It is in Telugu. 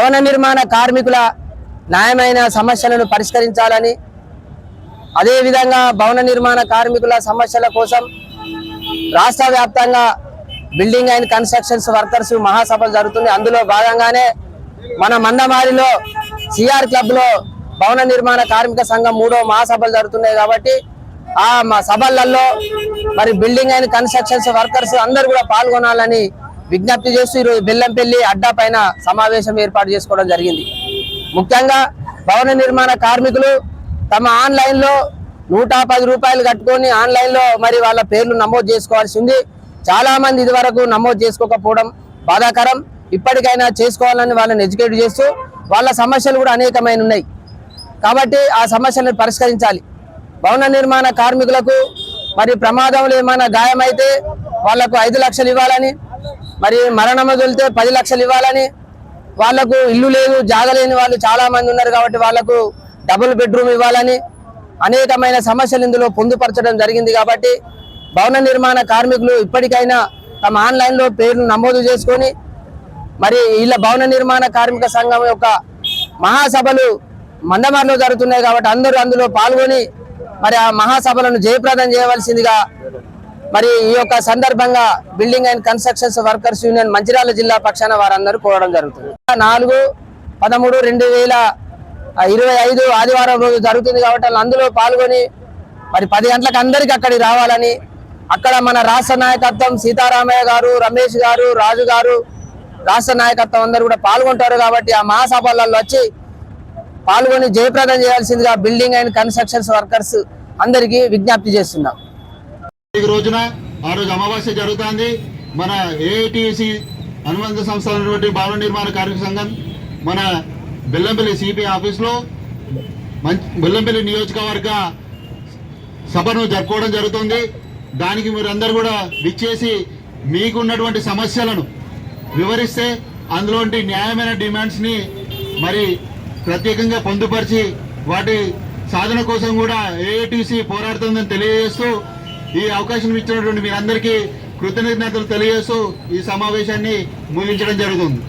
భవన నిర్మాణ కార్మికుల న్యాయమైన సమస్యలను పరిష్కరించాలని, అదేవిధంగా భవన నిర్మాణ కార్మికుల సమస్యల కోసం రాష్ట్ర వ్యాప్తంగా బిల్డింగ్ అండ్ కన్స్ట్రక్షన్స్ వర్కర్స్ మహాసభలు జరుగుతుంది. అందులో భాగంగానే మన మందమారిలో సిఆర్ క్లబ్లో భవన నిర్మాణ కార్మిక సంఘం 3వ మహాసభలు జరుగుతున్నాయి. కాబట్టి ఆ సభలలో మరి బిల్డింగ్ అండ్ కన్స్ట్రక్షన్స్ వర్కర్స్ అందరూ కూడా పాల్గొనాలని విజ్ఞప్తి చేస్తూ ఈరోజు బెల్లంపల్లి అడ్డా పైన సమావేశం ఏర్పాటు చేసుకోవడం జరిగింది. ముఖ్యంగా భవన నిర్మాణ కార్మికులు తమ ఆన్లైన్లో 110 రూపాయలు కట్టుకొని ఆన్లైన్లో మరి వాళ్ళ పేర్లు నమోదు చేసుకోవాల్సి ఉంది. చాలా మంది ఇదివరకు నమోదు చేసుకోకపోవడం బాధాకరం. ఇప్పటికైనా చేసుకోవాలని వాళ్ళని ఎడ్యుకేట్ చేస్తూ వాళ్ళ సమస్యలు కూడా అనేకమైన ఉన్నాయి. కాబట్టి ఆ సమస్యలను పరిష్కరించాలి. భవన నిర్మాణ కార్మికులకు మరి ప్రమాదంలో ఏమైనా గాయమైతే వాళ్లకు 5 లక్షలు ఇవ్వాలని, మరి మరణం వెళ్తే 10 లక్షలు ఇవ్వాలని, వాళ్లకు ఇల్లు లేదు జాగలేని వాళ్ళు చాలా మంది ఉన్నారు కాబట్టి వాళ్లకు డబుల్ బెడ్రూమ్ ఇవ్వాలని అనేకమైన సమస్యలు ఇందులో పొందుపరచడం జరిగింది. కాబట్టి భవన నిర్మాణ కార్మికులు ఇప్పటికైనా తమ ఆన్లైన్లో పేర్లు నమోదు చేసుకొని మరి ఇలా భవన నిర్మాణ కార్మిక సంఘం యొక్క మహాసభలు మందమారిలో జరుగుతున్నాయి కాబట్టి అందరూ అందులో పాల్గొని మరి ఆ మహాసభలను జయప్రదం చేయవలసిందిగా మరి ఈ యొక్క సందర్భంగా building and constructions workers union Mancherial జిల్లా పక్షాన వారందరూ కోరడం జరుగుతుంది. 4/13/2025 ఆదివారం రోజు జరుగుతుంది కాబట్టి అందులో పాల్గొని మరి 10 గంటలకు అందరికీ అక్కడికి రావాలని, అక్కడ మన రాష్ట్ర నాయకత్వం సీతారామయ్య గారు, రమేష్ గారు, రాజు గారు రాష్ట్ర నాయకత్వం అందరూ కూడా పాల్గొంటారు. కాబట్టి ఆ మహాసభలలో వచ్చి పాల్గొని జయప్రదం చేయాల్సిందిగా బిల్డింగ్ అండ్ కన్స్ట్రక్షన్స్ వర్కర్స్ అందరికీ విజ్ఞప్తి చేస్తున్నాం. ఈ రోజున ఆ రోజు అమావాస్య జరుగుతుంది. మన ఏఐటిసి అనుబంధ సంస్థలైనటువంటి భవన నిర్మాణ కార్మిక సంఘం మన బెల్లంపల్లి సిపి ఆఫీస్లో బెల్లంపల్లి నియోజకవర్గ సభను జరుపుకోవడం జరుగుతుంది. దానికి మీరందరూ కూడా విచ్చేసి మీకున్నటువంటి సమస్యలను వివరిస్తే అందులోంటి న్యాయమైన డిమాండ్స్ని మరి ప్రత్యేకంగా పొందుపరిచి వాటి సాధన కోసం కూడా ఏఐటిసి పోరాడుతుందని తెలియజేస్తూ ఈ అవకాశం ఇచ్చినటువంటి మీరందరికీ కృతజ్ఞతలు తెలియజేస్తూ ఈ సమావేశాన్ని ముగించడం జరుగుతుంది.